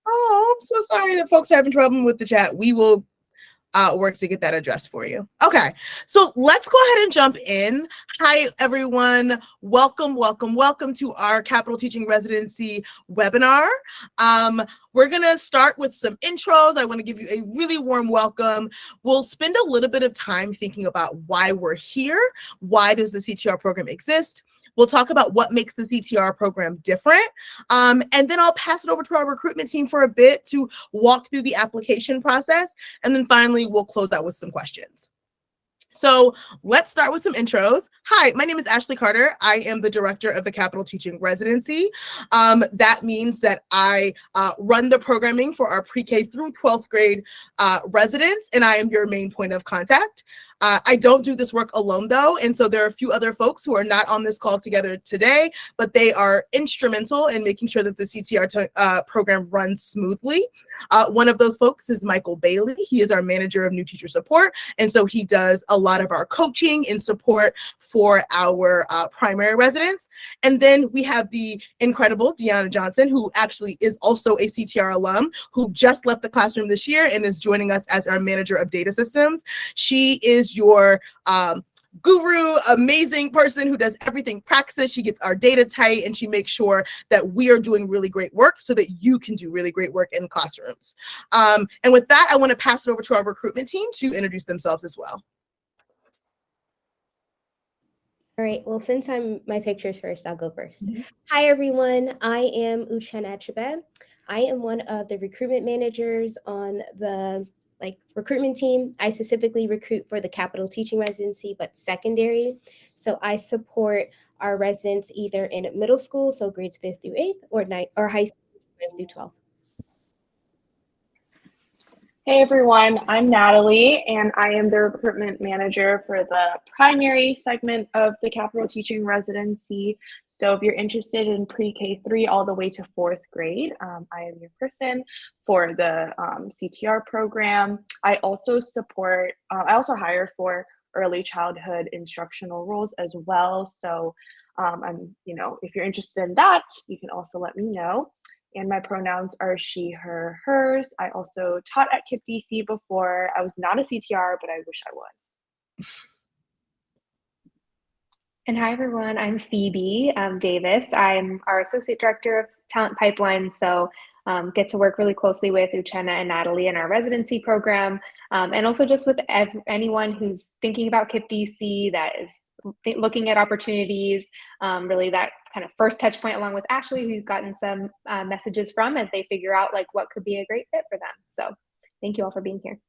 Oh, I'm so sorry that folks are having trouble with the chat. We will work to get that addressed for you. Okay, so let's go ahead and jump in. Hi, everyone. Welcome to our Capital Teaching Residency webinar. We're going to start with some intros. I want to give you a really warm welcome. We'll spend a little bit of time thinking about why we're here. Why does the CTR program exist? We'll talk about what makes the CTR program different. And then I'll pass it over to our recruitment team for a bit to walk through the application process. And then finally, we'll close out with some questions. So let's start with some intros. Hi, my name is Ashley Carter. I am the director of the Capital Teaching Residency. That means that I run the programming for our pre-K through 12th grade residents, and I am your main point of contact. I don't do this work alone though, and so there are a few other folks who are not on this call together today, but they are instrumental in making sure that the CTR program runs smoothly. One of those folks is Michael Bailey. He is our manager of new teacher support, and so he does a lot of our coaching and support for our primary residents. And then we have the incredible Deanna Johnson, who actually is also a CTR alum, who just left the classroom this year and is joining us as our manager of data systems. She is your guru, amazing person who does everything praxis. She gets our data tight and she makes sure that we are doing really great work so that you can do really great work in classrooms. And with that, I want to pass it over to our recruitment team to introduce themselves as well. All right, well, since my picture's first, I'll go first. Hi, everyone. I am Uchen Echibe. I am one of the recruitment managers on the recruitment team. I specifically recruit for the Capital Teaching Residency, but secondary. So I support our residents either in middle school, so grades 5th through 8th, or high school, 5th through 12th. Hey everyone, I'm Natalie, and I am the recruitment manager for the primary segment of the Capital Teaching Residency. So if you're interested in pre-K3 all the way to 4th grade, I am your person for the CTR program. I also hire for early childhood instructional roles as well. So if you're interested in that, you can also let me know. And my pronouns are she, her, hers. I also taught at KIPP DC before. I was not a CTR, but I wish I was. And hi, everyone. I'm Phoebe Davis. I'm our Associate Director of Talent Pipeline, so get to work really closely with Uchenna and Natalie in our residency program, and also just with anyone who's thinking about KIPP DC, that is looking at opportunities, really that kind of first touch point along with Ashley, who's gotten some messages from as they figure out what could be a great fit for them. So thank you all for being here.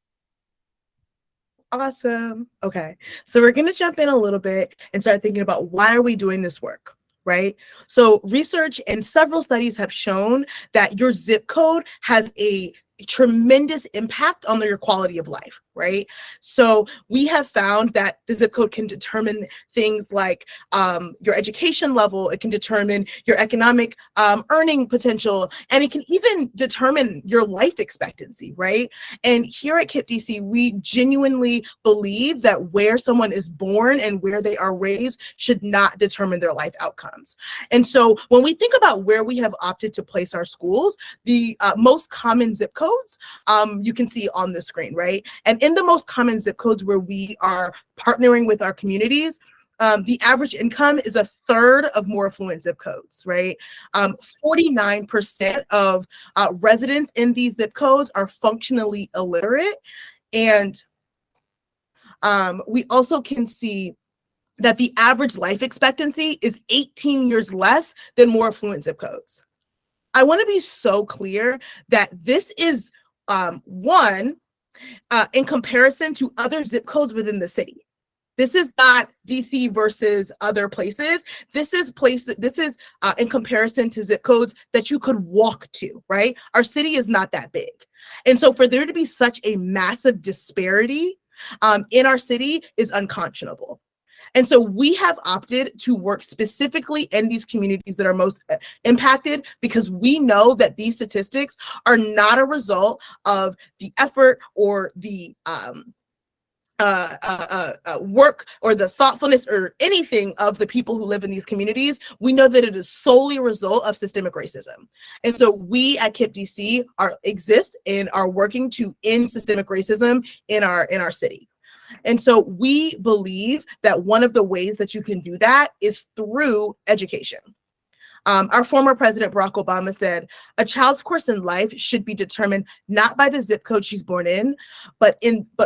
Awesome. Okay, so we're going to jump in a little bit and start thinking about why are we doing this work, right? So research and several studies have shown that your zip code has a tremendous impact on your quality of life, right? So we have found that the zip code can determine things like your education level, it can determine your economic earning potential, and it can even determine your life expectancy, right? And here at KIPP DC, we genuinely believe that where someone is born and where they are raised should not determine their life outcomes. And so when we think about where we have opted to place our schools, the most common zip codes you can see on the screen, right? And in the most common zip codes where we are partnering with our communities, the average income is a third of more affluent zip codes, right? 49% of residents in these zip codes are functionally illiterate. And we also can see that the average life expectancy is 18 years less than more affluent zip codes. I want to be so clear that this is in comparison to other zip codes within the city. This is not DC versus other places. This is in comparison to zip codes that you could walk to, right? Our city is not that big. And so for there to be such a massive disparity in our city is unconscionable. And so we have opted to work specifically in these communities that are most impacted because we know that these statistics are not a result of the effort or the work or the thoughtfulness or anything of the people who live in these communities, we know that it is solely a result of systemic racism. And so we at KIPP DC exist and are working to end systemic racism in our city. And so we believe that one of the ways that you can do that is through education. Our former president, Barack Obama, said, a child's course in life should be determined not by the zip code she's born in, but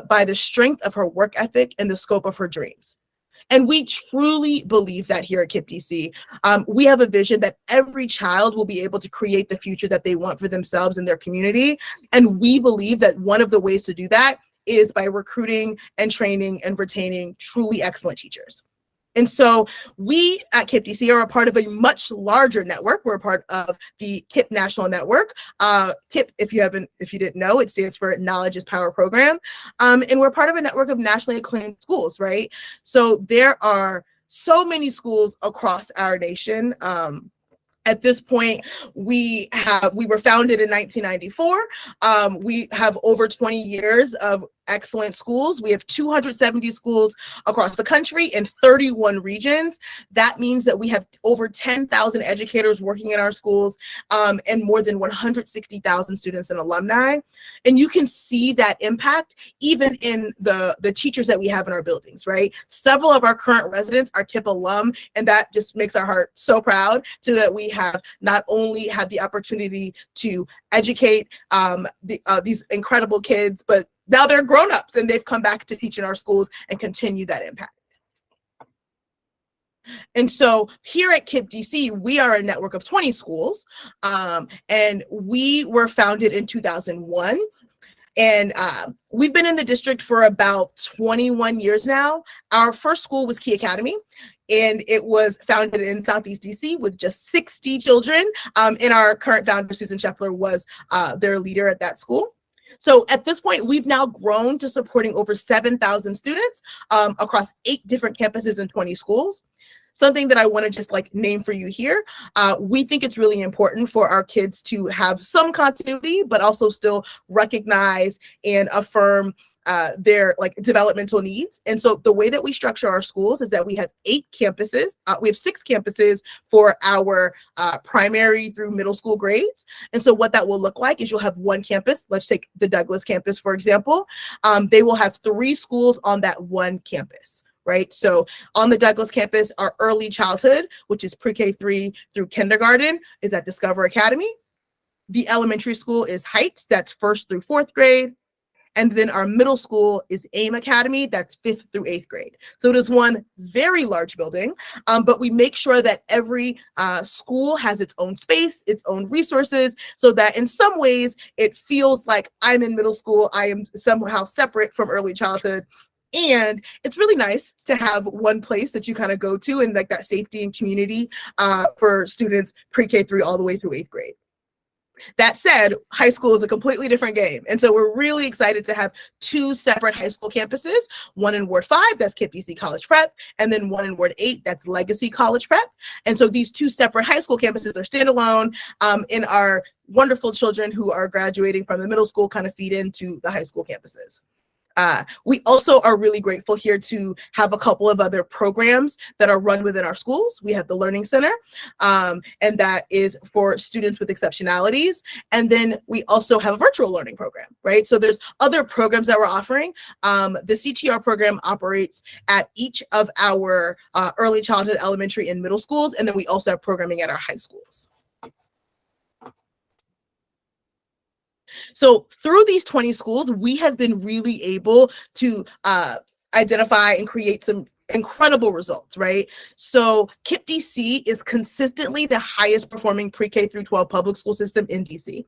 by the strength of her work ethic and the scope of her dreams. And we truly believe that here at KIPP DC. We have a vision that every child will be able to create the future that they want for themselves and their community. And we believe that one of the ways to do that is by recruiting and training and retaining truly excellent teachers. And so we at KIPP DC are a part of a much larger network. We're a part of the KIPP National Network. KIPP, if you didn't know, it stands for Knowledge is Power Program. And we're part of a network of nationally acclaimed schools, right? So there are so many schools across our nation. At this point, we were founded in 1994. We have over 20 years of excellent schools. We have 270 schools across the country in 31 regions. That means that we have over 10,000 educators working in our schools, and more than 160,000 students and alumni. And you can see that impact even in the teachers that we have in our buildings, right? Several of our current residents are KIPP alum, and that just makes our heart so proud to that we have not only had the opportunity to educate these incredible kids, but now they're grown-ups and they've come back to teach in our schools and continue that impact. And so here at KIPP DC, we are a network of 20 schools, and we were founded in 2001. And we've been in the district for about 21 years now. Our first school was Key Academy, and it was founded in Southeast DC with just 60 children. And our current founder, Susan Scheffler, was their leader at that school. So at this point, we've now grown to supporting over 7,000 students across 8 different campuses and 20 schools. Something that I want to just name for you here. We think it's really important for our kids to have some continuity, but also still recognize and affirm their developmental needs. And so the way that we structure our schools is that we have 8 campuses. We have 6 campuses for our primary through middle school grades. And so what that will look like is you'll have one campus. Let's take the Douglas campus, for example. They will have 3 schools on that one campus. Right. So on the Douglas campus, our early childhood, which is pre-K 3 through kindergarten, is at Discover Academy. The elementary school is Heights, that's 1st through 4th grade. And then our middle school is AIM Academy, that's 5th through 8th grade. So it is one very large building, but we make sure that every school has its own space, its own resources, so that in some ways it feels like I'm in middle school, I am somehow separate from early childhood. And it's really nice to have one place that you kind of go to and that safety and community for students pre-K 3 all the way through 8th grade. That said, high school is a completely different game. And so we're really excited to have 2 separate high school campuses, one in Ward 5, that's KIPP DC College Prep, and then one in Ward 8, that's Legacy College Prep. And so these 2 separate high school campuses are standalone, and our wonderful children who are graduating from the middle school kind of feed into the high school campuses. We also are really grateful here to have a couple of other programs that are run within our schools. We have the Learning Center, and that is for students with exceptionalities. And then we also have a virtual learning program, right? So there's other programs that we're offering. The CTR program operates at each of our early childhood, elementary, and middle schools. And then we also have programming at our high schools. So through these 20 schools, we have been really able to identify and create some incredible results, right? So KIPP DC is consistently the highest performing pre-K through 12 public school system in DC,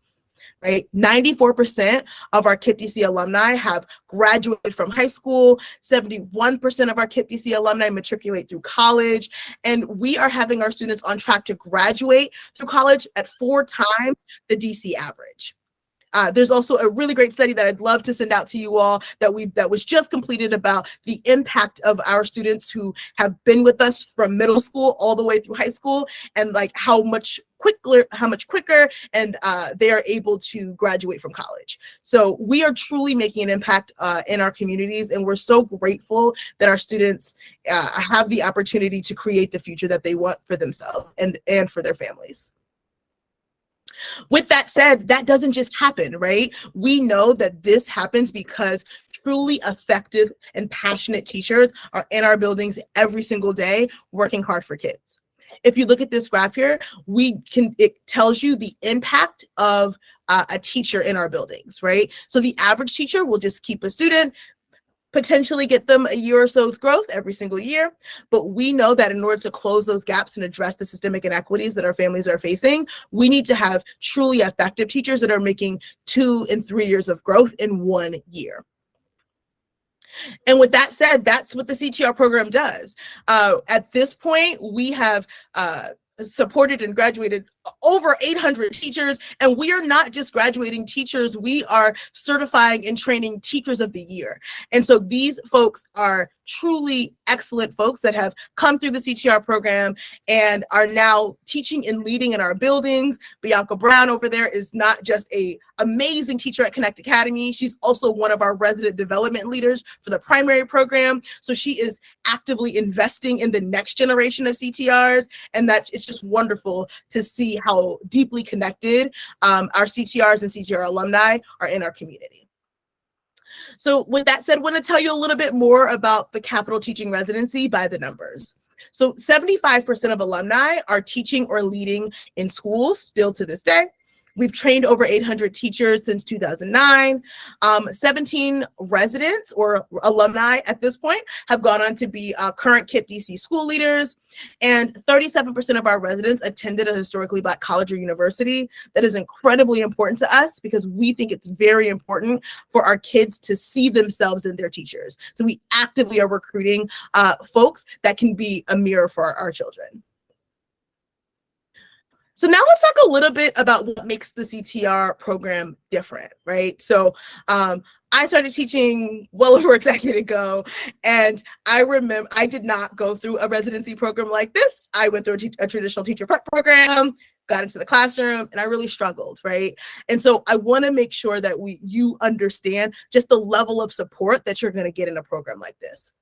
right? 94% of our KIPP DC alumni have graduated from high school. 71% of our KIPP DC alumni matriculate through college. And we are having our students on track to graduate through college at 4 times the DC average. There's also a really great study that I'd love to send out to you all that was just completed about the impact of our students who have been with us from middle school all the way through high school, and how much quicker and they are able to graduate from college. So we are truly making an impact in our communities, and we're so grateful that our students have the opportunity to create the future that they want for themselves and for their families. With that said, that doesn't just happen, right? We know that this happens because truly effective and passionate teachers are in our buildings every single day working hard for kids. If you look at this graph here, it tells you the impact of a teacher in our buildings, right? So the average teacher will just keep a student, potentially get them a year or so's growth every single year. But we know that in order to close those gaps and address the systemic inequities that our families are facing, we need to have truly effective teachers that are making 2 and 3 years of growth in 1 year. And with that said, that's what the CTR program does. At this point, we have supported and graduated over 800 teachers, and we are not just graduating teachers, we are certifying and training teachers of the year. And so these folks are truly excellent folks that have come through the CTR program and are now teaching and leading in our buildings. Bianca Brown over there is not just an amazing teacher at Connect Academy, she's also one of our resident development leaders for the primary program. So she is actively investing in the next generation of CTRs, and that it's just wonderful to see how deeply connected our CTRs and CTR alumni are in our community. So with that said, I want to tell you a little bit more about the Capital Teaching Residency by the numbers. So 75% of alumni are teaching or leading in schools still to this day. We've trained over 800 teachers since 2009. 17 residents or alumni at this point have gone on to be current KIPP DC school leaders, and 37% of our residents attended a historically Black college or university. That is incredibly important to us because we think it's very important for our kids to see themselves in their teachers. So we actively are recruiting folks that can be a mirror for our children. So now let's talk a little bit about what makes the CTR program different, right? So I started teaching well over a decade ago, and I remember I did not go through a residency program like this. I went through a traditional teacher prep program, got into the classroom, and I really struggled, right? And so I want to make sure that you understand just the level of support that you're going to get in a program like this.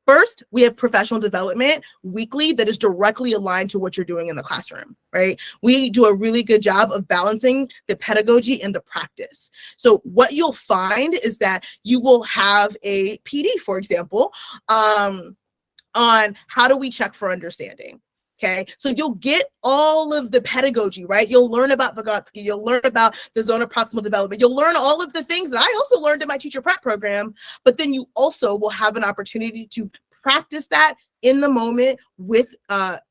First, we have professional development weekly that is directly aligned to what you're doing in the classroom, right? We do a really good job of balancing the pedagogy and the practice. So what you'll find is that you will have a PD, for example, on how do we check for understanding. Okay, so you'll get all of the pedagogy, right? You'll learn about Vygotsky, you'll learn about the zone of proximal development, you'll learn all of the things that I also learned in my teacher prep program, but then you also will have an opportunity to practice that in the moment with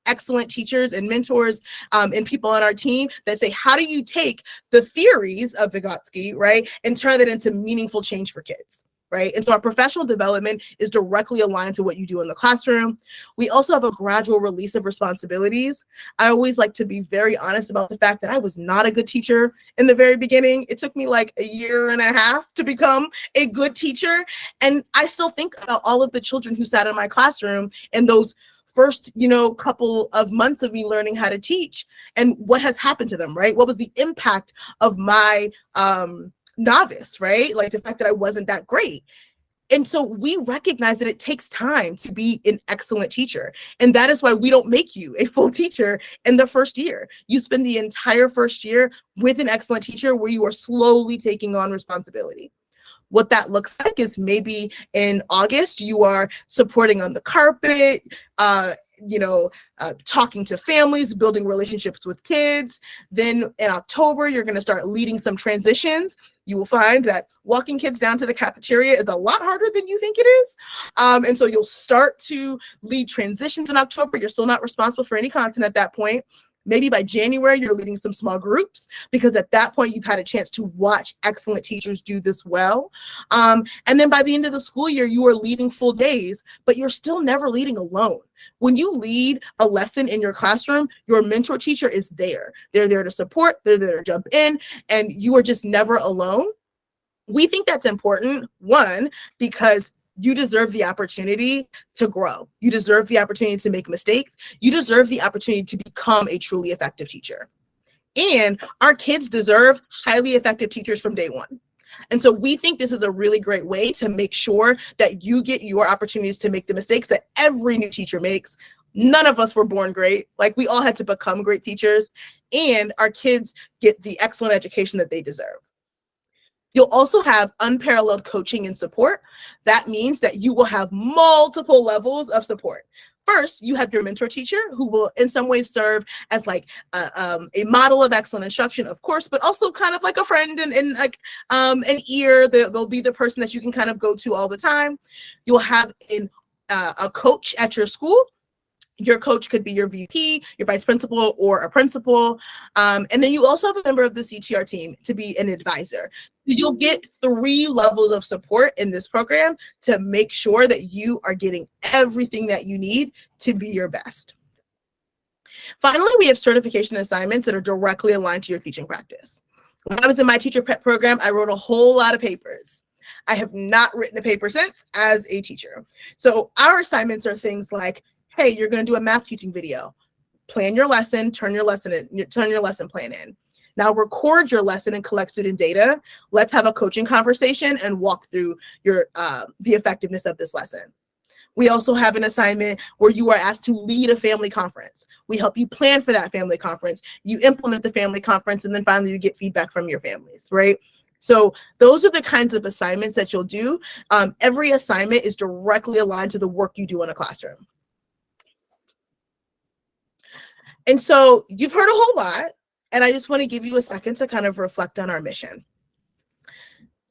excellent teachers and mentors and people on our team that say, how do you take the theories of Vygotsky, right, and turn that into meaningful change for kids? Right? And so our professional development is directly aligned to what you do in the classroom. We also have a gradual release of responsibilities. I always like to be very honest about the fact that I was not a good teacher in the very beginning. It took me like a year and a half to become a good teacher. And I still think about all of the children who sat in my classroom and those first, couple of months of me learning how to teach and what has happened to them, right? What was the impact of my novice, right? Like the fact that I wasn't that great. And so we recognize that it takes time to be an excellent teacher. And that is why we don't make you a full teacher in the first year. You spend the entire first year with an excellent teacher where you are slowly taking on responsibility. What that looks like is maybe in August, you are supporting on the carpet, talking to families, building relationships with kids. Then in October, you're going to start leading some transitions. You will find that walking kids down to the cafeteria is a lot harder than you think it is. And so you'll start to lead transitions in October. You're still not responsible for any content at that point. Maybe by January, you're leading some small groups because at that point, you've had a chance to watch excellent teachers do this well. And then by the end of the school year, you are leading full days, but you're still never leading alone. When you lead a lesson in your classroom, your mentor teacher is there. They're there to support, they're there to jump in, and you are just never alone. We think that's important, one, because you deserve the opportunity to grow. You deserve the opportunity to make mistakes. You deserve the opportunity to become a truly effective teacher. And our kids deserve highly effective teachers from day one. And so we think this is a really great way to make sure that you get your opportunities to make the mistakes that every new teacher makes. None of us were born great. Like, we all had to become great teachers, and our kids get the excellent education that they deserve. You'll also have unparalleled coaching and support. That means that you will have multiple levels of support. First, you have your mentor teacher, who will in some ways serve as like a model of excellent instruction, of course, but also kind of like a friend and like an ear. They'll be the person that you can kind of go to all the time. You'll have a coach at your school. Your coach could be your VP, your vice principal, or a principal. And then you also have a member of the CTR team to be an advisor. You'll get 3 levels of support in this program to make sure that you are getting everything that you need to be your best. Finally, we have certification assignments that are directly aligned to your teaching practice. When I was in my teacher prep program, I wrote a whole lot of papers. I have not written a paper since as a teacher. So our assignments are things like, hey, you're going to do a math teaching video. Plan your lesson, turn your lesson plan in. Now record your lesson and collect student data. Let's have a coaching conversation and walk through your the effectiveness of this lesson. We also have an assignment where you are asked to lead a family conference. We help you plan for that family conference. You implement the family conference, and then finally you get feedback from your families, right? So those are the kinds of assignments that you'll do. Every assignment is directly aligned to the work you do in a classroom. And so you've heard a whole lot, and I just want to give you a second to kind of reflect on our mission.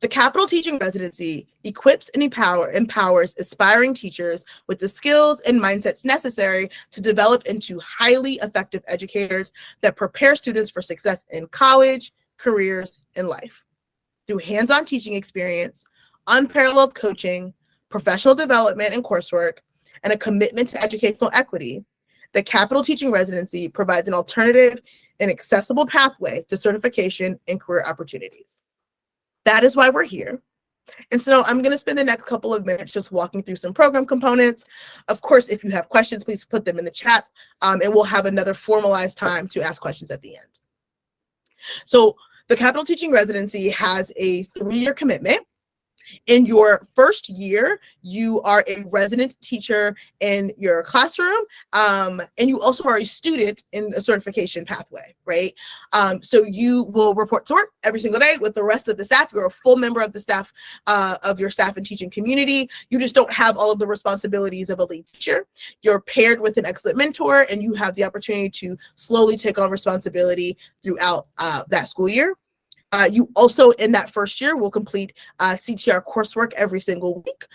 The Capital Teaching Residency equips and empowers aspiring teachers with the skills and mindsets necessary to develop into highly effective educators that prepare students for success in college, careers, and life. Through hands-on teaching experience, unparalleled coaching, professional development and coursework, and a commitment to educational equity, the Capital Teaching Residency provides an alternative and accessible pathway to certification and career opportunities. That is why we're here. And so I'm going to spend the next couple of minutes just walking through some program components. Of course, if you have questions, please put them in the chat, and we'll have another formalized time to ask questions at the end. So the Capital Teaching Residency has a 3-year commitment. In your first year, you are a resident teacher in your classroom, and you also are a student in a certification pathway, right? So you will report to work every single day with the rest of the staff. You're a full member of the staff, of your staff and teaching community. You just don't have all of the responsibilities of a lead teacher. You're paired with an excellent mentor, and you have the opportunity to slowly take on responsibility throughout that school year. You also, in that first year, will complete CTR coursework every single week.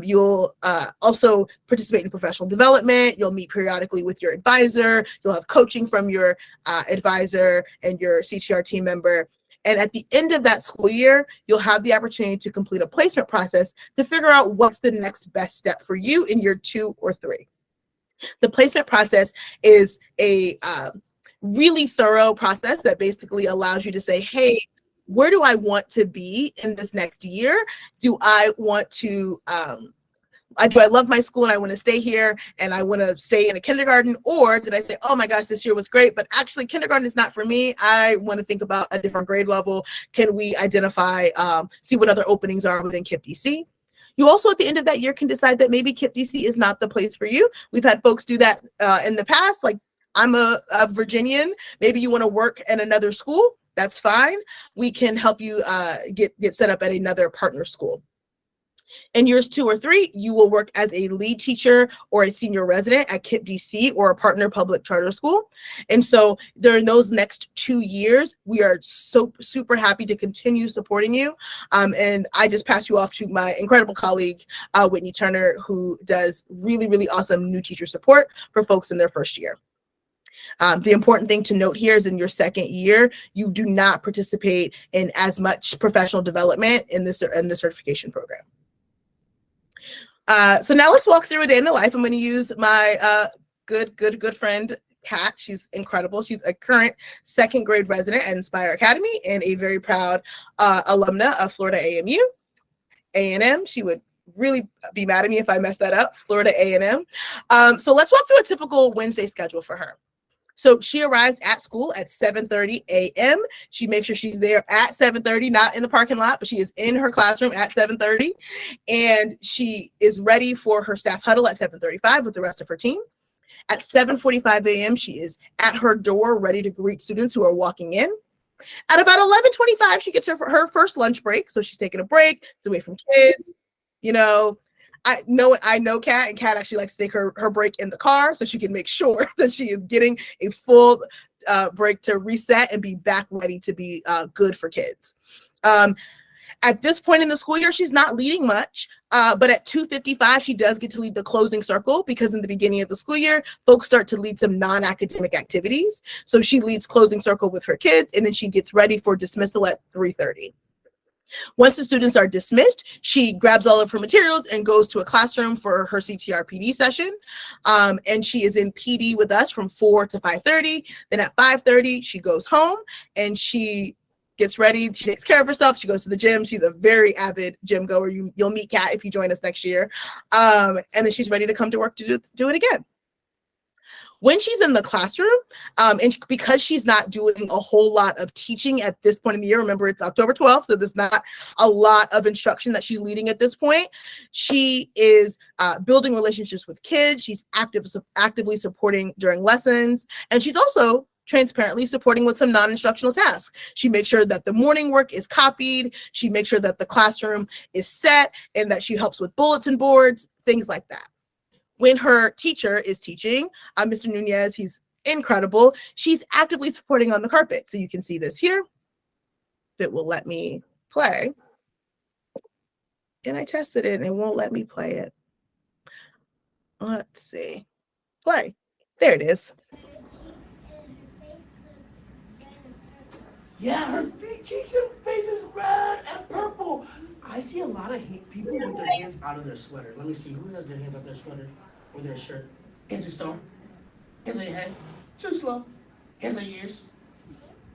You'll also participate in professional development. You'll meet periodically with your advisor. You'll have coaching from your advisor and your CTR team member. And at the end of that school year, you'll have the opportunity to complete a placement process to figure out what's the next best step for you in year 2 or 3. The placement process is a really thorough process that basically allows you to say, hey, where do I want to be in this next year? Do I want to, do I love my school and I want to stay here and I want to stay in a kindergarten? Or did I say, oh my gosh, this year was great, but actually kindergarten is not for me. I want to think about a different grade level. Can we identify, see what other openings are within KIPP DC? You also, at the end of that year, can decide that maybe KIPP DC is not the place for you. We've had folks do that in the past, like, I'm a Virginian. Maybe you want to work at another school. That's fine. We can help you get set up at another partner school. In years 2 or 3, you will work as a lead teacher or a senior resident at KIPP DC or a partner public charter school. And so during those next 2 years, we are so super happy to continue supporting you. And I just pass you off to my incredible colleague, Whitney Turner, who does really, really awesome new teacher support for folks in their first year. The important thing to note here is in your second year, you do not participate in as much professional development in the certification program. So now let's walk through a day in the life. I'm going to use my good friend, Kat. She's incredible. She's a current 2nd grade resident at Inspire Academy and a very proud alumna of Florida A&M. She would really be mad at me if I mess that up, Florida A&M. So let's walk through a typical Wednesday schedule for her. So she arrives at school at 7:30 a.m. She makes sure she's there at 7:30, not in the parking lot, but she is in her classroom at 7:30. And she is ready for her staff huddle at 7:35 with the rest of her team. At 7:45 a.m., she is at her door ready to greet students who are walking in. At about 11:25, she gets her first lunch break. So she's taking a break. It's away from kids. You know, I know Kat, and Kat actually likes to take her break in the car so she can make sure that she is getting a full break to reset and be back ready to be good for kids. At this point in the school year, she's not leading much, but at 2:55, she does get to lead the closing circle because in the beginning of the school year, folks start to lead some non-academic activities. So she leads closing circle with her kids, and then she gets ready for dismissal at 3:30. Once the students are dismissed, she grabs all of her materials and goes to a classroom for her CTR PD session. And she is in PD with us from 4 to 5:30. Then at 5:30, she goes home and she gets ready. She takes care of herself. She goes to the gym. She's a very avid gym goer. You'll meet Kat if you join us next year. And then she's ready to come to work to do it again. When she's in the classroom, and because she's not doing a whole lot of teaching at this point in the year, remember it's October 12th, so there's not a lot of instruction that she's leading at this point. She is building relationships with kids. She's actively supporting during lessons, and she's also transparently supporting with some non-instructional tasks. She makes sure that the morning work is copied. She makes sure that the classroom is set and that she helps with bulletin boards, things like that. When her teacher is teaching, Mr. Nunez, he's incredible. She's actively supporting on the carpet. So you can see this here. If it will let me play. And I tested it and it won't let me play it. Let's see. Play. There it is. Yeah, her cheeks and face is red and purple. I see a lot of people with their hands out of their sweater. Let me see, who has their hands out of their sweater or their shirt? Hands and star. Hands on your head. Too slow. Hands on your ears.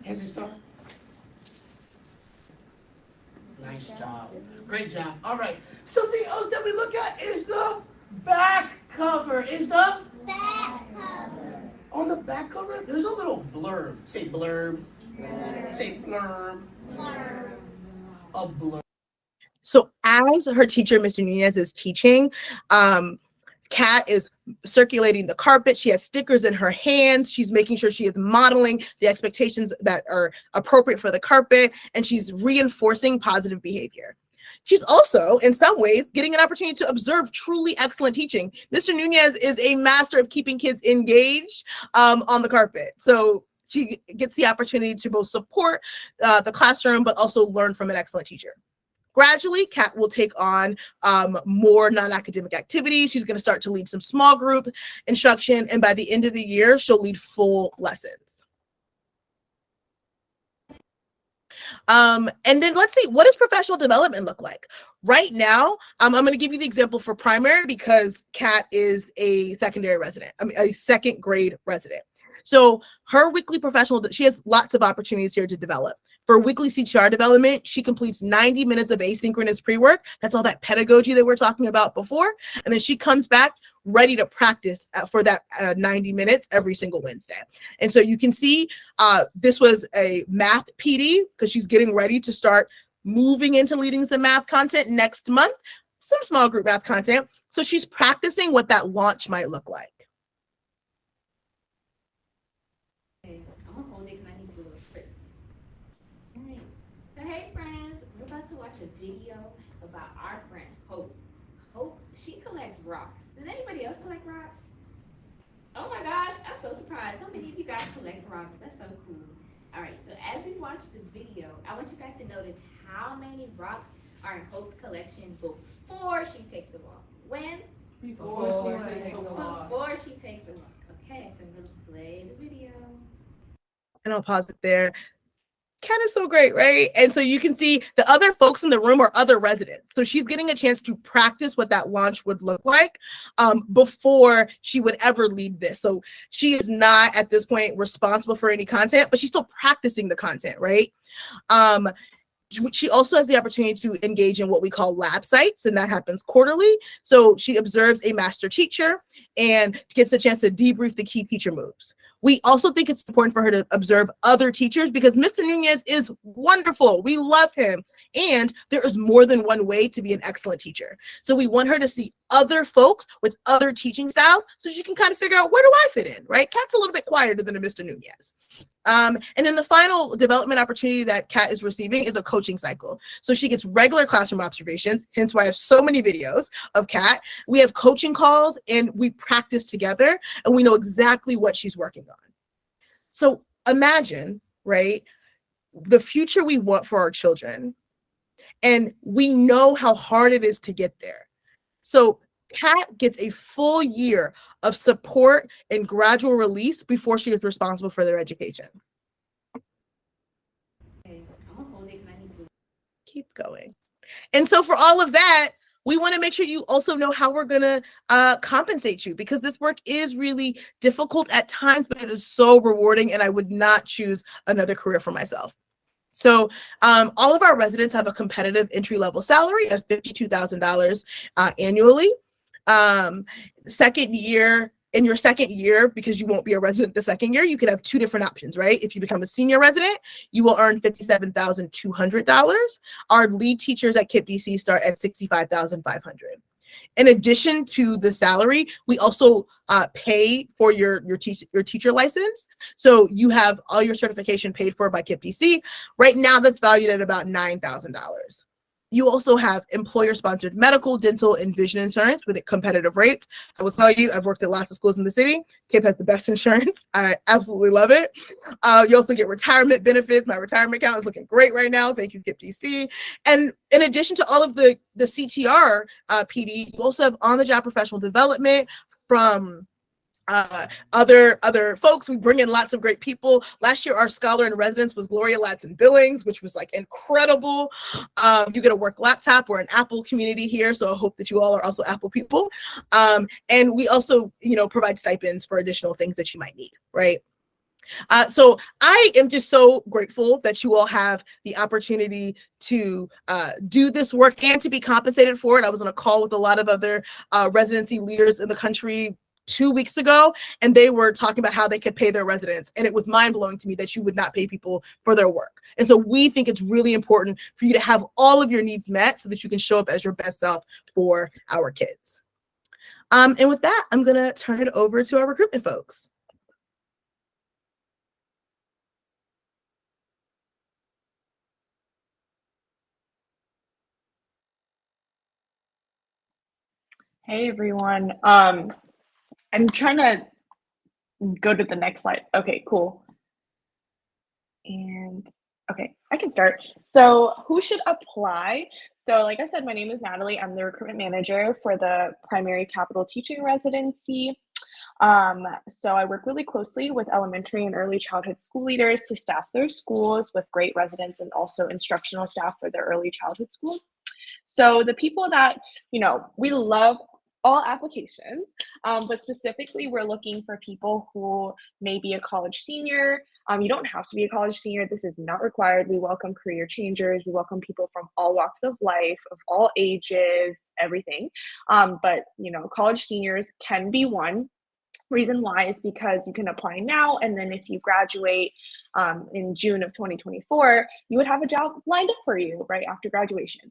Hands and star. Nice job. Great job. All right. Something else that we look at is the back cover. Back cover. On the back cover, there's a little blurb. Say blurb. Say blurb. A blurb. So as her teacher, Mr. Nunez, is teaching, Kat is circulating the carpet. She has stickers in her hands. She's making sure she is modeling the expectations that are appropriate for the carpet, and she's reinforcing positive behavior. She's also, in some ways, getting an opportunity to observe truly excellent teaching. Mr. Nunez is a master of keeping kids engaged on the carpet. So she gets the opportunity to both support the classroom, but also learn from an excellent teacher. Gradually, Kat will take on more non-academic activities. She's going to start to lead some small group instruction, and by the end of the year, she'll lead full lessons. And then let's see, what does professional development look like? Right now, I'm going to give you the example for primary because Kat is a secondary resident, a second grade resident. So her weekly professional, she has lots of opportunities here to develop. For weekly CTR development, she completes 90 minutes of asynchronous pre-work. That's all that pedagogy that we're talking about before. And then she comes back ready to practice for that 90 minutes every single Wednesday. And so you can see this was a math PD because she's getting ready to start moving into leading some math content next month, some small group math content. So she's practicing what that launch might look like. Hey friends, we're about to watch a video about our friend Hope. Hope, she collects rocks. Does anybody else collect rocks? Oh my gosh, I'm so surprised. So many of you guys collect rocks. That's so cool. All right, so as we watch the video, I want you guys to notice how many rocks are in Hope's collection before she takes a walk. When? Before she takes a walk. Before she takes a walk. Okay, so I'm going to play the video. And I'll pause it there. Kat is so great, right? And so you can see the other folks in the room are other residents. So she's getting a chance to practice what that launch would look like before she would ever lead this. So she is not at this point responsible for any content, but she's still practicing the content, right? She also has the opportunity to engage in what we call lab sites, and that happens quarterly. So she observes a master teacher and gets a chance to debrief the key teacher moves. We also think it's important for her to observe other teachers because Mr. Nunez is wonderful. We love him. And there is more than one way to be an excellent teacher. So we want her to see other folks with other teaching styles so she can kind of figure out, where do I fit in, right? Kat's a little bit quieter than a Mr. Nunez. And then the final development opportunity that Kat is receiving is a coaching cycle. So she gets regular classroom observations, hence why I have so many videos of Kat. We have coaching calls and we practice together and we know exactly what she's working on. So imagine, right, the future we want for our children. And we know how hard it is to get there. So Kat gets a full year of support and gradual release before she is responsible for their education. Okay, I'm gonna hold it because I need to. Keep going. And so for all of that, we want to make sure you also know how we're going to compensate you, because this work is really difficult at times, but it is so rewarding, and I would not choose another career for myself. So all of our residents have a competitive entry-level salary of $52,000 annually. In your second year, because you won't be a resident the second year, you could have two different options, right? If you become a senior resident, you will earn $57,200. Our lead teachers at KIPP DC start at $65,500. In addition to the salary, we also pay for your teacher license. So you have all your certification paid for by KIPP DC. Right now, that's valued at about $9,000. You also have employer-sponsored medical, dental, and vision insurance with competitive rates. I will tell you, I've worked at lots of schools in the city. KIPP has the best insurance. I absolutely love it. You also get retirement benefits. My retirement account is looking great right now. Thank you, KIPP DC. And in addition to all of the CTR PD, you also have on-the-job professional development from other folks. We bring in lots of great people. Last year, our scholar in residence was Gloria Ladson Billings, which was like incredible. You get a work laptop. We're an Apple community here, so I hope that you all are also Apple people. And we also, provide stipends for additional things that you might need, right? So I am just so grateful that you all have the opportunity to do this work and to be compensated for it. I was on a call with a lot of other residency leaders in the country 2 weeks ago, and they were talking about how they could pay their residents. And it was mind-blowing to me that you would not pay people for their work. And so we think it's really important for you to have all of your needs met so that you can show up as your best self for our kids. And with that, I'm going to turn it over to our recruitment folks. Hey everyone. I'm trying to go to the next slide. Okay, cool. And okay, I can start. So who should apply? So like I said, my name is Natalie. I'm the recruitment manager for the primary capital teaching residency. So I work really closely with elementary and early childhood school leaders to staff their schools with great residents and also instructional staff for their early childhood schools. So the people that, we love all applications, but specifically we're looking for people who may be a college senior. You don't have to be a college senior. This is not required. We welcome career changers. We welcome people from all walks of life, of all ages, everything. But, college seniors can be one. Reason why is because you can apply now, and then if you graduate in June of 2024, you would have a job lined up for you right after graduation.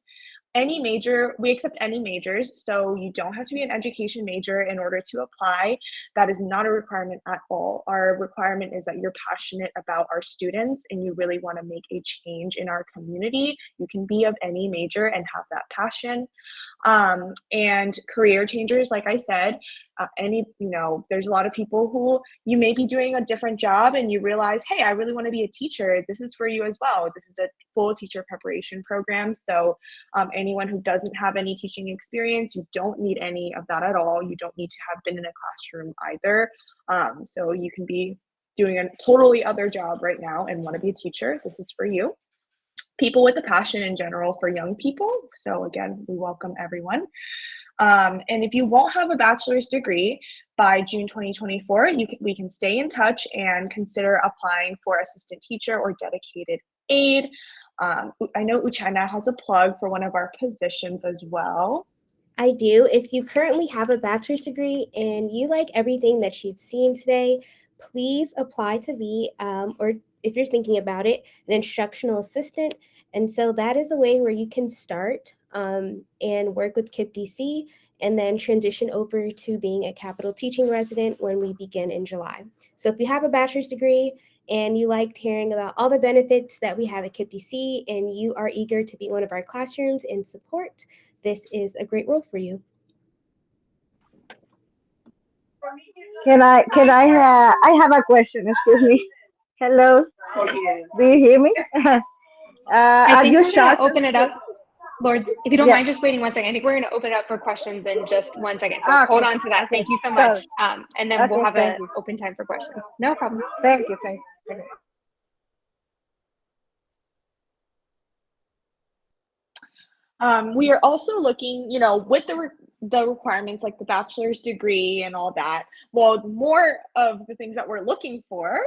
Any major, we accept any majors, so you don't have to be an education major in order to apply. That is not a requirement at all. Our requirement is that you're passionate about our students and you really want to make a change in our community. You can be of any major and have that passion. And career changers, like I said, there's a lot of people who you may be doing a different job and you realize, hey, I really want to be a teacher. This is for you as well. This is a full teacher preparation program. So anyone who doesn't have any teaching experience, you don't need any of that at all. You don't need to have been in a classroom either. So you can be doing a totally other job right now and want to be a teacher. This is for you. People with a passion in general for young people. So again, we welcome everyone. And if you won't have a bachelor's degree by June 2024, we can stay in touch and consider applying for assistant teacher or dedicated aide. I know Uchenna has a plug for one of our positions as well. I do. If you currently have a bachelor's degree and you like everything that you've seen today, please apply to be, or if you're thinking about it, an instructional assistant. And so that is a way where you can start and work with KIPP DC and then transition over to being a capital teaching resident when we begin in July. So if you have a bachelor's degree and you liked hearing about all the benefits that we have at KIPP DC and you are eager to be in one of our classrooms and support, this is a great role for you. I have a question, excuse me. Hello, do you hear me? I Are think you we're going shocked? to open it up. Lord, if you don't Yeah. mind just waiting 1 second, I think we're going to open it up for questions in just 1 second. So Okay. hold on to that. Okay. Thank you so Sorry. much. And then we'll Okay, have thank an you. open time for questions. No problem. Thank you, thank you. Okay. We are also looking, with the requirements like the bachelor's degree and all that. Well, more of the things that we're looking for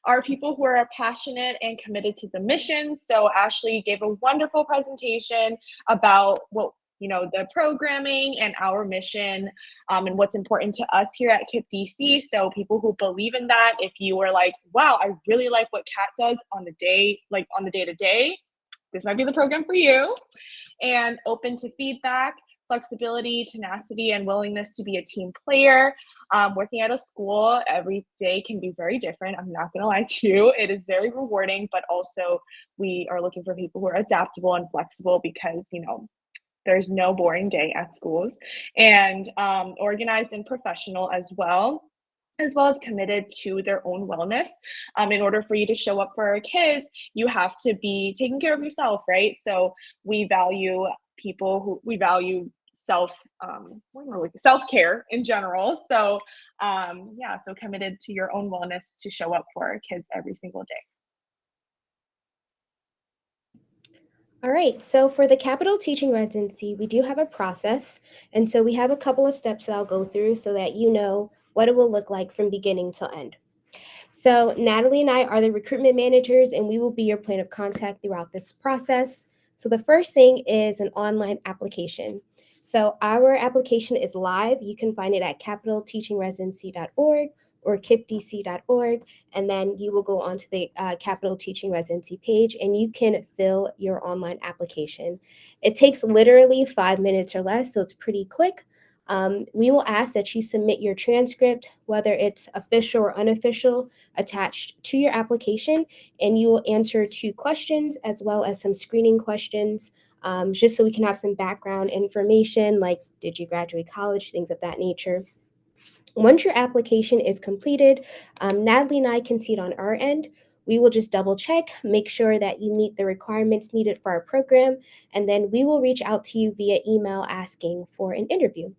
are people who are passionate and committed to the mission. So Ashley gave a wonderful presentation about the programming and our mission, and what's important to us here at KIPP DC. So people who believe in that, if you are like, wow, I really like what Kat does on the day-to-day, this might be the program for you. And open to feedback, flexibility, tenacity, and willingness to be a team player. Working at a school every day can be very different. I'm not going to lie to you. It is very rewarding, but also we are looking for people who are adaptable and flexible because, there's no boring day at schools, and organized and professional as well as committed to their own wellness. In order for you to show up for our kids, you have to be taking care of yourself, right? So we value self-care in general. So so committed to your own wellness to show up for our kids every single day. All right, so for the capital teaching residency, we do have a process. And so we have a couple of steps that I'll go through so that you know what it will look like from beginning till end. So Natalie and I are the recruitment managers, and we will be your point of contact throughout this process. So the first thing is an online application. So our application is live. You can find it at capitalteachingresidency.org or kippdc.org, and then you will go onto the Capital Teaching Residency page and you can fill your online application. It takes literally 5 minutes or less, so it's pretty quick. We will ask that you submit your transcript, whether it's official or unofficial, attached to your application, and you will answer 2 questions as well as some screening questions, just so we can have some background information like did you graduate college, things of that nature. Once your application is completed, Natalie and I can see it on our end. We will just double check, make sure that you meet the requirements needed for our program, and then we will reach out to you via email asking for an interview.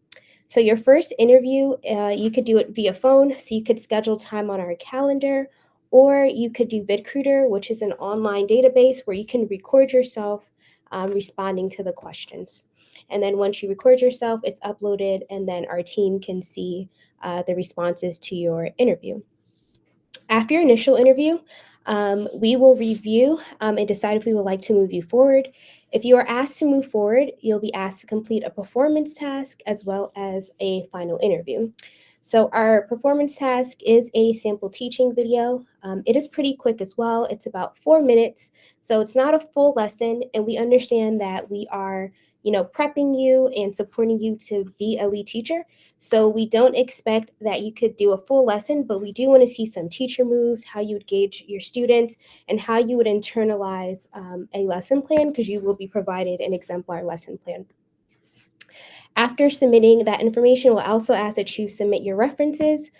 So your first interview, you could do it via phone, so you could schedule time on our calendar, or you could do VidCruiter, which is an online database where you can record yourself responding to the questions. And then once you record yourself, it's uploaded, and then our team can see the responses to your interview. After your initial interview, we will review and decide if we would like to move you forward. If you are asked to move forward, you'll be asked to complete a performance task as well as a final interview. So our performance task is a sample teaching video. It is pretty quick as well. It's about 4 minutes, so it's not a full lesson, and we understand that we are prepping you and supporting you to be a lead teacher. So we don't expect that you could do a full lesson, but we do want to see some teacher moves, how you would gauge your students, and how you would internalize a lesson plan, because you will be provided an exemplar lesson plan. After submitting that information, we'll also ask that you submit your references,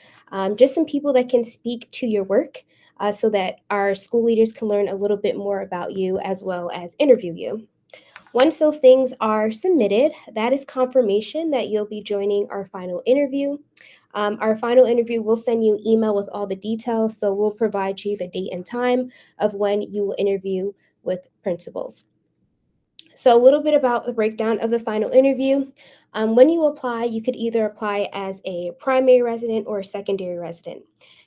just some people that can speak to your work, so that our school leaders can learn a little bit more about you as well as interview you. Once those things are submitted, that is confirmation that you'll be joining our final interview. Our final interview will send you an email with all the details, so we'll provide you the date and time of when you will interview with principals. So a little bit about the breakdown of the final interview. When you apply, you could either apply as a primary resident or a secondary resident.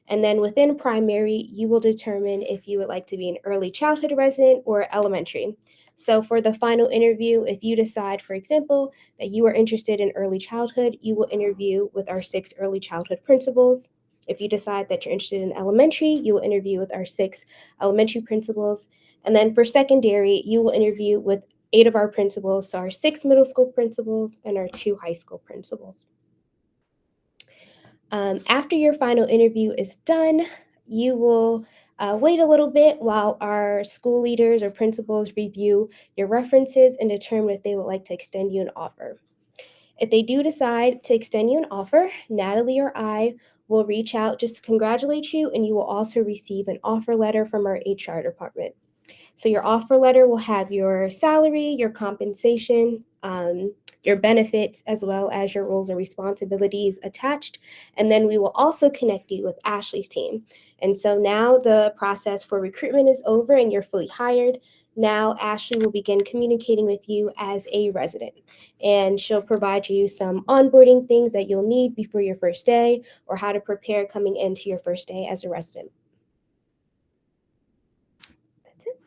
And then within primary, you will determine if you would like to be an early childhood resident or elementary. So for the final interview, if you decide, for example, that you are interested in early childhood, you will interview with our 6 early childhood principals. If you decide that you're interested in elementary, you will interview with our 6 elementary principals. And then for secondary, you will interview with 8 of our principals, so our 6 middle school principals and our 2 high school principals. After your final interview is done, you will wait a little bit while our school leaders or principals review your references and determine if they would like to extend you an offer. If they do decide to extend you an offer, Natalie or I will reach out just to congratulate you, and you will also receive an offer letter from our HR department. So your offer letter will have your salary, your compensation, your benefits, as well as your roles and responsibilities attached. And then we will also connect you with Ashley's team. And so now the process for recruitment is over and you're fully hired. Now Ashley will begin communicating with you as a resident, and she'll provide you some onboarding things that you'll need before your first day, or how to prepare coming into your first day as a resident. That's it.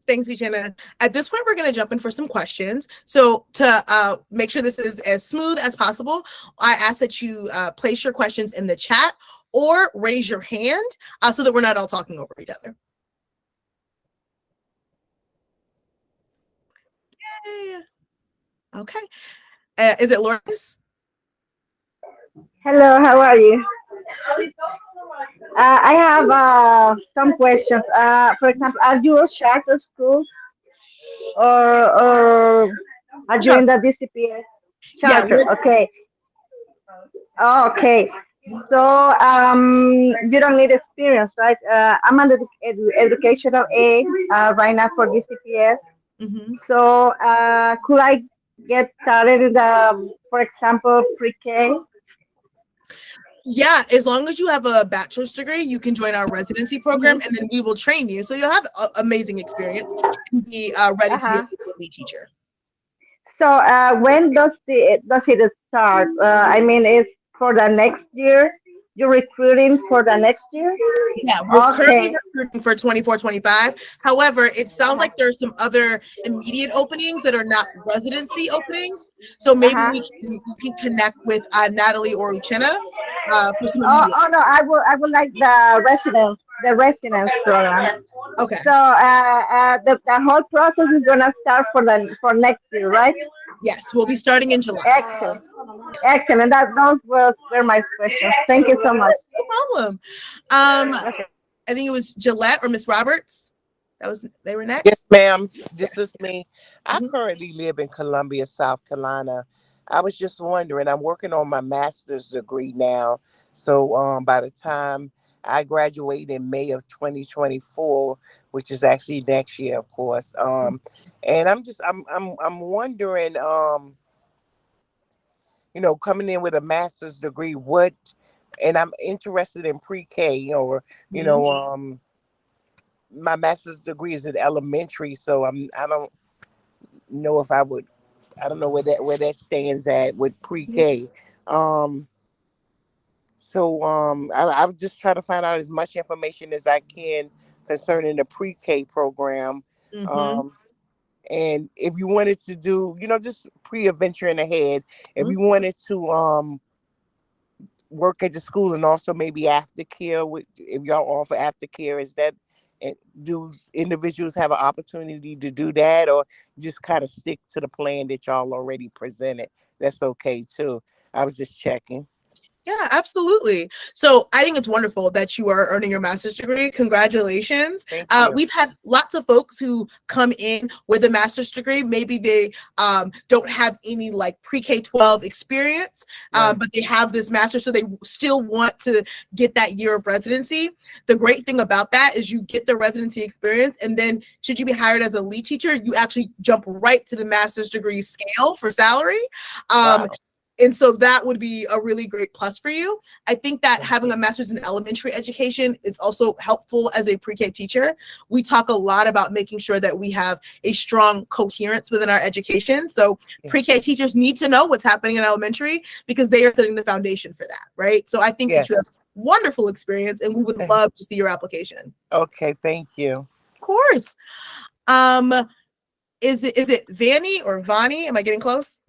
Thanks, Uchenna. At this point, we're going to jump in for some questions. So to make sure this is as smooth as possible, I ask that you place your questions in the chat or raise your hand so that we're not all talking over each other. Yay. Okay. Is it Lourdes? Hello, how are you? I have some questions. For example, are you a charter school or are you in the DCPS Yeah. charter? Okay. Oh, okay. So you don't need experience, right? I'm an educational aide right now for DCPS. Mm-hmm. So could I get started in the, for example, pre-K? Yeah, as long as you have a bachelor's degree, you can join our residency program, and then we will train you. So you'll have amazing experience and be ready to be a Uh-huh. lead teacher. So when does it start? I mean, is for the next year? You're recruiting for the next year? Yeah, we're currently Okay. recruiting for 24-25. However, it sounds Uh-huh. like there's some other immediate openings that are not residency openings. So maybe Uh-huh. we can connect with Natalie or Uchenna for some Oh, immediate. oh no, I would like the residence program. Okay. So the whole process is gonna start for next year, right? Yes, we'll be starting in July. Excellent. Excellent. Those were my questions. Thank you so much. No problem. I Okay. think it was Gillette or Miss Roberts. They were Yes, next. ma'am. This is me. I Mhm. currently live in Columbia, South Carolina. I was just wondering, I'm working on my master's degree now. So by the time I graduate in May of 2024, which is actually next year, of course. And I'm wondering, coming in with a master's degree, and I'm interested in pre-K or, you Mhm. know, my master's degree is in elementary, so I don't know if I don't know where that stands at with pre-K. Um, I was just trying to find out as much information as I can concerning the pre-K program. Mhm. Um, and if you wanted to do, just pre-adventuring ahead, if Mhm. you wanted to work at the school and also maybe aftercare, if y'all offer aftercare, do individuals have an opportunity to do that, or just kind of stick to the plan that y'all already presented? That's okay too. I was just checking. Yeah, absolutely. So I think it's wonderful that you are earning your master's degree. Congratulations. Thank you. We've had lots of folks who come in with a master's degree. Maybe they don't have any like pre-K-12 experience, Right. but they have this master's, so they still want to get that year of residency. The great thing about that is you get the residency experience, and then should you be hired as a lead teacher, you actually jump right to the master's degree scale for salary. Wow. And so that would be a really great plus for you. I think that Thank having you. a master's in elementary education is also helpful as a pre-K teacher. We talk a lot about making sure that we have a strong coherence within our education. So pre-K Yes. teachers need to know what's happening in elementary because they are setting the foundation for that, right? So I think that you have Yes. wonderful experience, and we would love to see your application. Okay. Thank you. Of course. Um, is it Vanny or Vani? Am I getting close?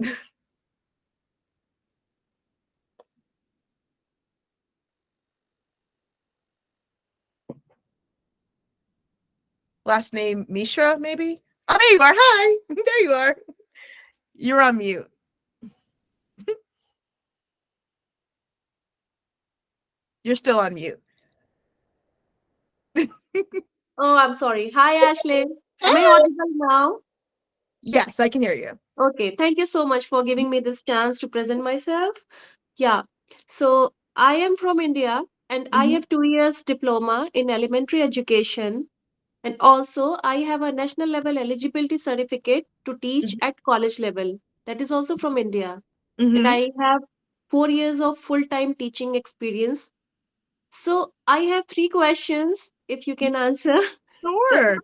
last name Mishra, maybe? Oh, there you are. Hi. There you are. You're on mute. You're still on mute. Oh, I'm sorry. Hi, Ashley. Am I Hi. audible now? Yes, I can hear you. Okay, thank you so much for giving me this chance to present myself. Yeah, so I am from India and I Mhm. have 2 years diploma in elementary education, and also I have a national level eligibility certificate to teach at college level. That is also from India. And Mm-hmm. I have 4 years of full-time teaching experience. So I have three questions if you can answer. The Sure.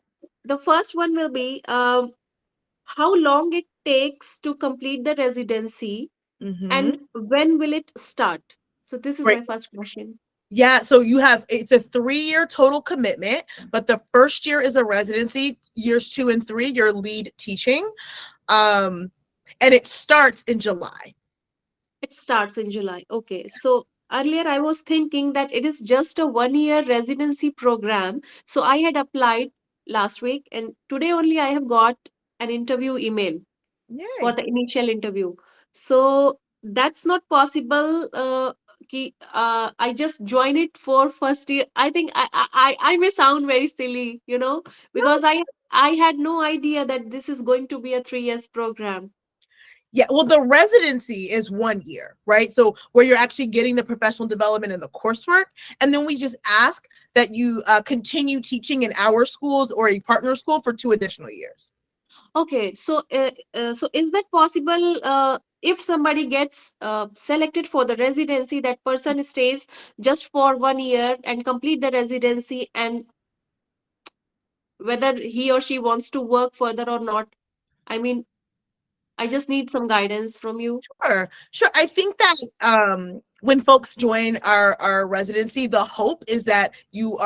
the first one will be how long it takes to complete the residency Mm-hmm. and when will it start? So this is Great. my first question. Yeah, so it's a 3-year total commitment, but the first year is a residency. Years 2 and 3, you're lead teaching. And it starts in July. It starts in July. Okay. So earlier I was thinking that it is just a 1 year residency program. So I had applied last week and today only I have got an interview email for Yay. the initial interview. So that's not possible. I just join it for first year. I think I may sound very silly, No, because I had no idea that this is going to be a 3 years program. yeah, well, the residency is 1 year, right? So where you're actually getting the professional development and the coursework, and then we just ask that you continue teaching in our schools or a partner school for 2 additional years. Okay, so is that possible? If somebody gets selected for the residency, that person stays just for 1 year and complete the residency, and whether he or she wants to work further or not. I mean, I just need some guidance from you. Sure. I think that when folks join our residency, the hope is that you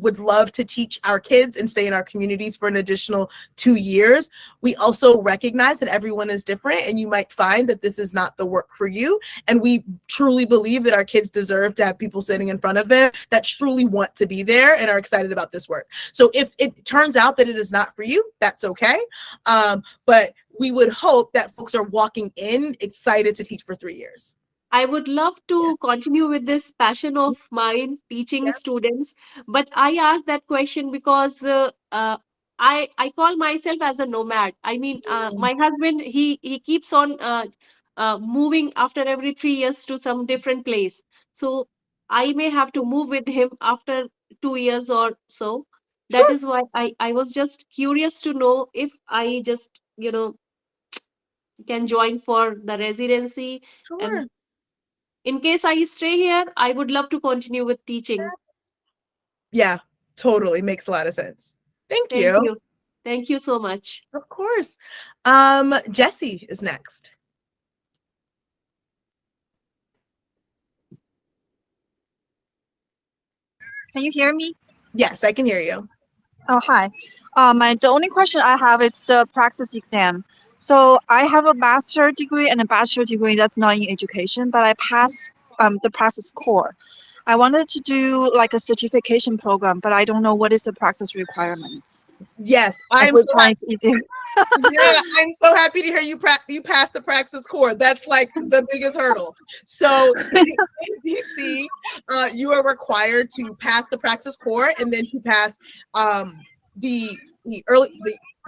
would love to teach our kids and stay in our communities for an additional 2 years. We also recognize that everyone is different, and you might find that this is not the work for you. And we truly believe that our kids deserve to have people sitting in front of them that truly want to be there and are excited about this work. So if it turns out that it is not for you, that's okay. But we would hope that folks are walking in excited to teach for 3 years. I would love to Yes. continue with this passion of mine teaching students, but I asked that question because I call myself as a nomad. I mean, my husband he keeps on moving after every 3 years to some different place. So I may have to move with him after 2 years or so. That Sure, is why I was just curious to know if I just can join for the residency, and sure. in case I stay here, I would love to continue with teaching. Yeah, totally makes a lot of sense. Thank Thank you. you. Thank you so much. Of course. Jesse is next. Can you hear me? Yes, I can hear you. Oh, hi. The only question I have is the praxis exam. So I have a master degree and a bachelor degree that's not in education, but I passed the praxis core. I wanted to do like a certification program, but I don't know what is the praxis requirements Yes, and I'm which so one happy. is easier. Yeah, I'm so happy to hear you passed the praxis core. That's like the biggest hurdle. So in DC, you are required to pass the praxis core and then to pass the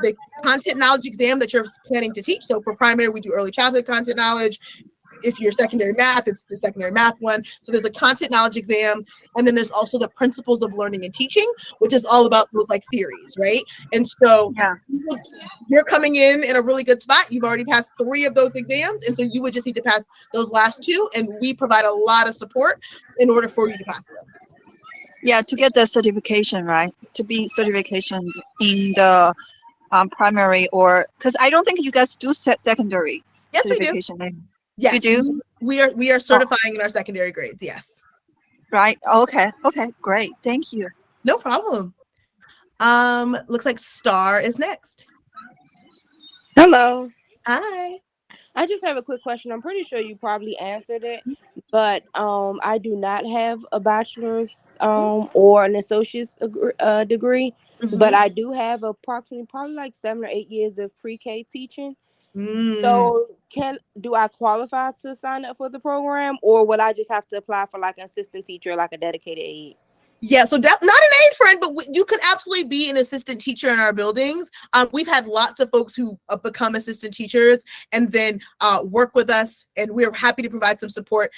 the content knowledge exam that you're planning to teach. So for primary, we do early childhood content knowledge. If you're secondary math, it's the secondary math one. So there's a content knowledge exam, and then there's also the principles of learning and teaching, which is all about those like theories, right? And so Yeah. you're coming in a really good spot. You've already passed 3 of those exams, and so you would just need to pass those last 2, and we provide a lot of support in order for you to pass them. Yeah, to get the certification, right? To be certification in the primary, or because I don't think you guys do secondary Yes, we do. certification. You Yes, do? we are Oh, certifying in our secondary grades. Yes, right. Okay. Okay. Great. Thank you. no problem. Looks like Star is next. Hello. Hi. I just have a quick question. I'm pretty sure you probably answered it, but I do not have a bachelor's or an associate's degree. but I do have approximately probably like 7 or 8 years of pre-K teaching. Mm. So do I qualify to sign up for the program, or would I just have to apply for like an assistant teacher, like a dedicated aide? Yeah, so not an aide friend, but you could absolutely be an assistant teacher in our buildings. We've had lots of folks who become assistant teachers and then work with us, and we're happy to provide some support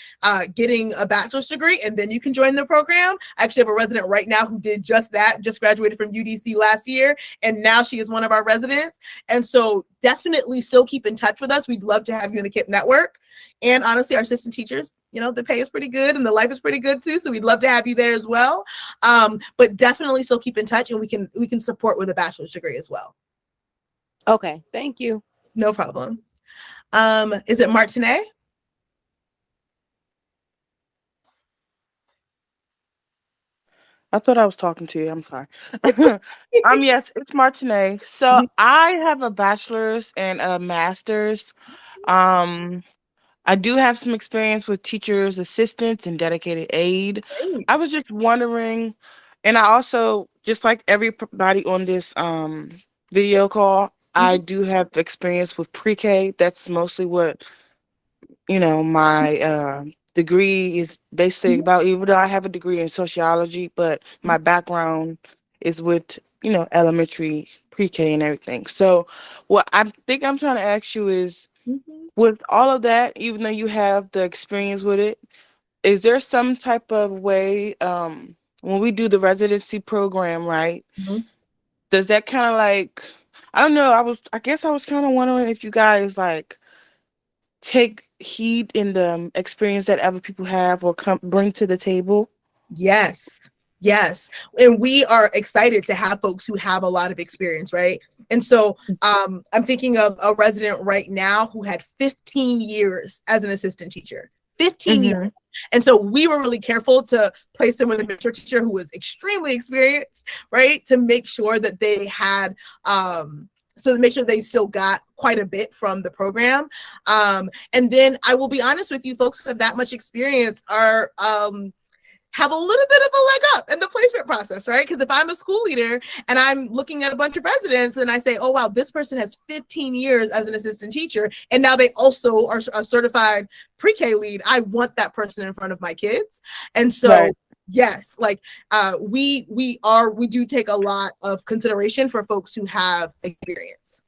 getting a bachelor's degree, and then you can join the program. I actually have a resident right now who did just that, just graduated from UDC last year, and now she is one of our residents. And so definitely still keep in touch with us. We'd love to have you in the KIP network. And honestly, our assistant teachers, the pay is pretty good and the life is pretty good too. So we'd love to have you there as well. But definitely still keep in touch, and we can support with a bachelor's degree as well. Okay, thank you. No problem. Is it Martinet? I thought I was talking to you. I'm sorry. Yes, it's Martinet. So I have a bachelor's and a master's. Um, I do have some experience with teachers, assistants, and dedicated aid. Great. I was just wondering, and I also, just like everybody on this video call, I do have experience with pre-K. That's mostly what my degree is basically about, even though I have a degree in sociology, but my background is with, elementary, pre-K and everything. So what I think I'm trying to ask you is, with all of that, even though you have the experience with it, is there some type of way, when we do the residency program, right? Does that kind of like, I don't know, I guess I was kind of wondering if you guys like take heed in the experience that other people have or bring to the table? Yes. Yes. And we are excited to have folks who have a lot of experience, right? And so I'm thinking of a resident right now who had 15 years as an assistant teacher. 15 years. And so we were really careful to place them with a mentor teacher who was extremely experienced, right? To make sure that they had so to make sure they still got quite a bit from the program. And then I will be honest with you, folks who have that much experience are have a little bit of a leg up in the placement process, right? Because if I'm a school leader and I'm looking at a bunch of residents and I say, oh, wow, this person has 15 years as an assistant teacher, and now they also are a certified pre-K lead, I want that person in front of my kids. And so, right. Yes, like we do take a lot of consideration for folks who have experience.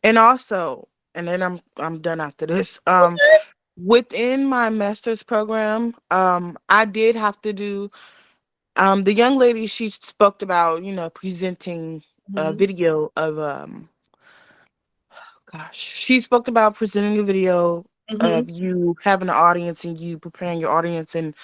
And also, and then I'm done after this. Within my master's program, I did have to do, the young lady, she spoke about, presenting a video of, she spoke about presenting a video of you having an audience and you preparing your audience and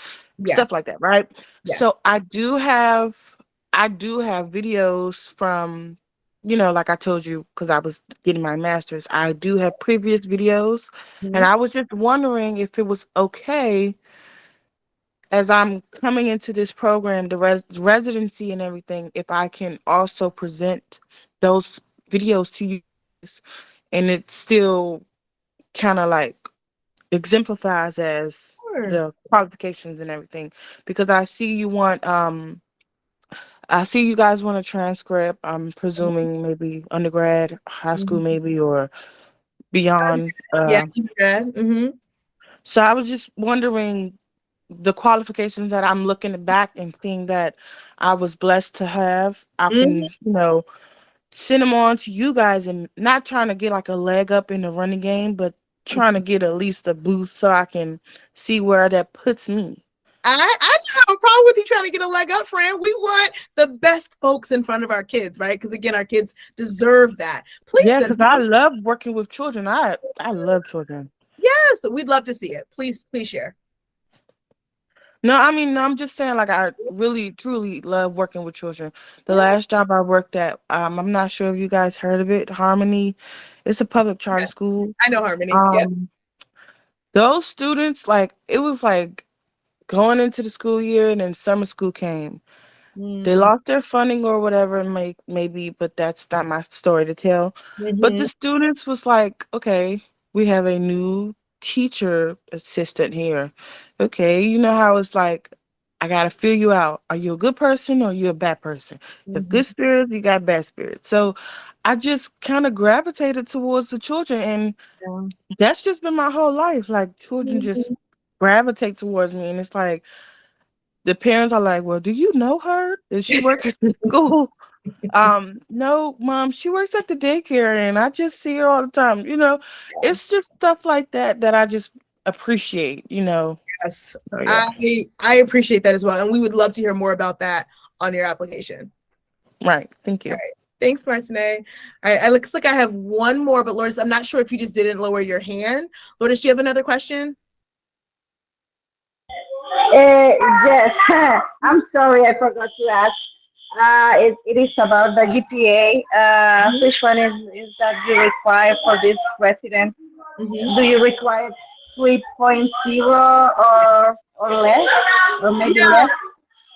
stuff like that, right? Yes. So I do have videos from, like I told you, because I was getting my master's, I do have previous videos. And I was just wondering if it was okay, as I'm coming into this program, the residency and everything, if I can also present those videos to you guys, and it still kind of like exemplifies as the qualifications and everything. Because I see you guys want a transcript. I'm presuming maybe undergrad, high school maybe, or beyond. Yeah, undergrad. So I was just wondering the qualifications that I'm looking back and seeing that I was blessed to have. I can, send them on to you guys, and not trying to get like a leg up in the running game, but trying to get at least a boost so I can see where that puts me. I don't have a problem with you trying to get a leg up, friend. We want the best folks in front of our kids, right? Because again, our kids deserve that. Please. Yeah, because I love working with children. I love children. Yes, we'd love to see it. Please share. No, I mean, I'm just saying, like, I really, truly love working with children. The last job I worked at, I'm not sure if you guys heard of it, Harmony. It's a public charter school. I know Harmony. Those students, like, it was like going into the school year and then summer school came. They lost their funding or whatever, maybe, but that's not my story to tell. But the students was like, okay, we have a new teacher assistant here. Okay, you know how it's like, I gotta feel you out. Are you a good person or are you a bad person? You have good spirits, you got bad spirits. So I just kind of gravitated towards the children, and that's just been my whole life. Like children just gravitate towards me, and it's like the parents are like, "Well, do you know her? Does she work at the school?" No, mom, she works at the daycare, and I just see her all the time. It's just stuff like that that I just appreciate. Yes, So yeah, I appreciate that as well, and we would love to hear more about that on your application. right. Thank All you. right. Thanks, Martine. All right, it looks like I have one more, but Lourdes, I'm not sure if you just didn't lower your hand. Lourdes, do you have another question? Yes, I'm sorry, I forgot to ask. It is about the GPA. Which one is that you require for this resident? Do you require 3.0 or less, or maybe Yeah, less?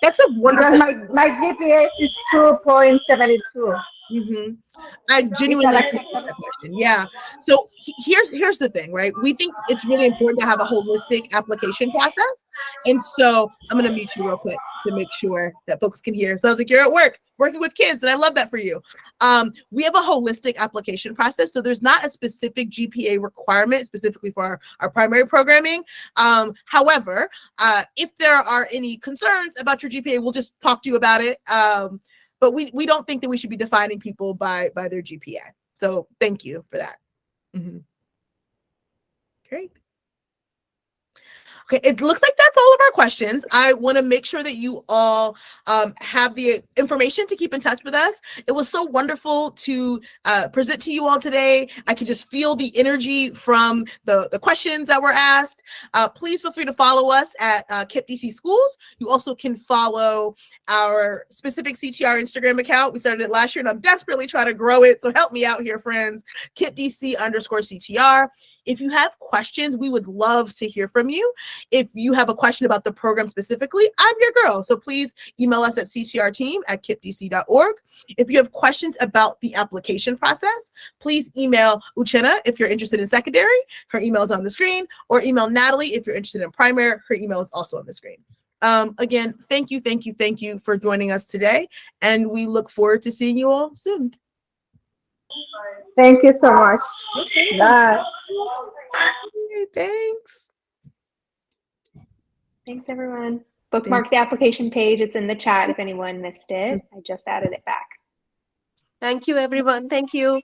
that's a Because wonderful. my GPA is 2.72. I Is that genuinely appreciate acceptable? that question. Yeah. So here's the thing, right? We think it's really important to have a holistic application process. And so I'm gonna mute you real quick to make sure that folks can hear. Sounds like you're at work working with kids, and I love that for you. We have a holistic application process. So there's not a specific GPA requirement specifically for our primary programming. However, if there are any concerns about your GPA, we'll just talk to you about it. But we don't think that we should be defining people by their GPA. So thank you for that. Great. Okay, it looks like that's all of our questions. I want to make sure that you all have the information to keep in touch with us. It was so wonderful to present to you all today. I could just feel the energy from the questions that were asked. Please feel free to follow us at KIPP DC Schools. You also can follow our specific CTR Instagram account. We started it last year, and I'm desperately trying to grow it. So help me out here, friends. KIPPDC_CTR. If you have questions, we would love to hear from you. If you have a question about the program specifically, I'm your girl. So please email us at ctrteam@kipdc.org. If you have questions about the application process, please email Uchenna if you're interested in secondary. Her email is on the screen. Or email Natalie if you're interested in primary. Her email is also on the screen. Again, thank you for joining us today. And we look forward to seeing you all soon. Thank you so much. Bye. Thanks. Thanks, everyone. Bookmark the application page. It's in the chat if anyone missed it. I just added it back. Thank you, everyone. Thank you.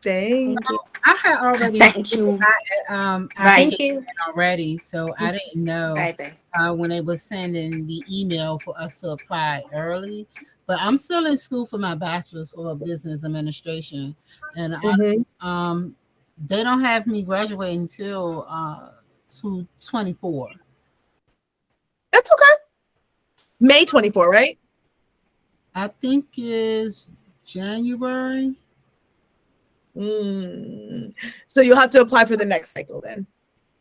Thanks. I had already Thank you. Thank you. already, so I didn't know when they were sending the email for us to apply early. But I'm still in school for my bachelor's for business administration, and they don't have me graduating until 2024. That's okay. May 24, right? I think is January. So you'll have to apply for the next cycle then.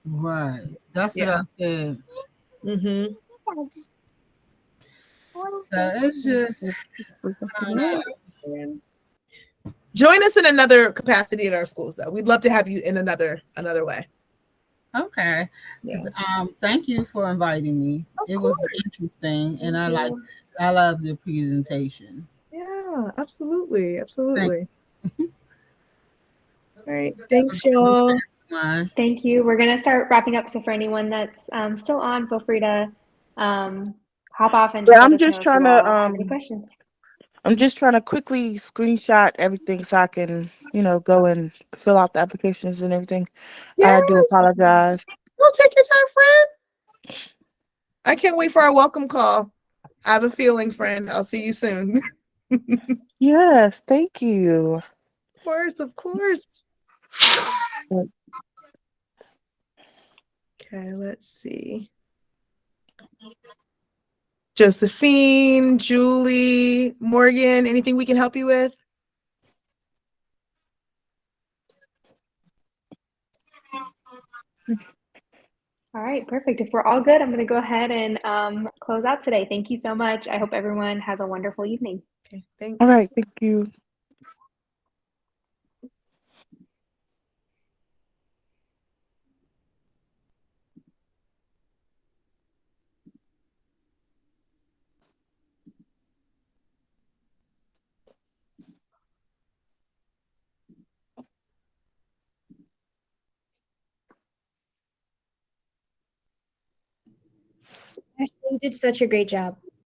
Right. That's what I said. So it's just join us in another capacity in our schools, though. We'd love to have you in another way. Okay. Thank you for inviting me. It was interesting, and I liked it. I love the presentation. Yeah, absolutely. All right. Thanks, y'all. Thank you. We're going to start wrapping up. So for anyone that's still on, feel free to hop off and just let us know if you all have any questions. I'm just trying to quickly screenshot everything so I can, go and fill out the applications and everything. I do apologize. Don't take your time, friend. I can't wait for our welcome call. I have a feeling, friend. I'll see you soon. Yes, thank you. Of course. Okay, let's see. Josephine, Julie, Morgan, anything we can help you with? All right, perfect. If we're all good, I'm going to go ahead and close out today. Thank you so much. I hope everyone has a wonderful evening. Okay, thanks. All right, thank you. You did such a great job.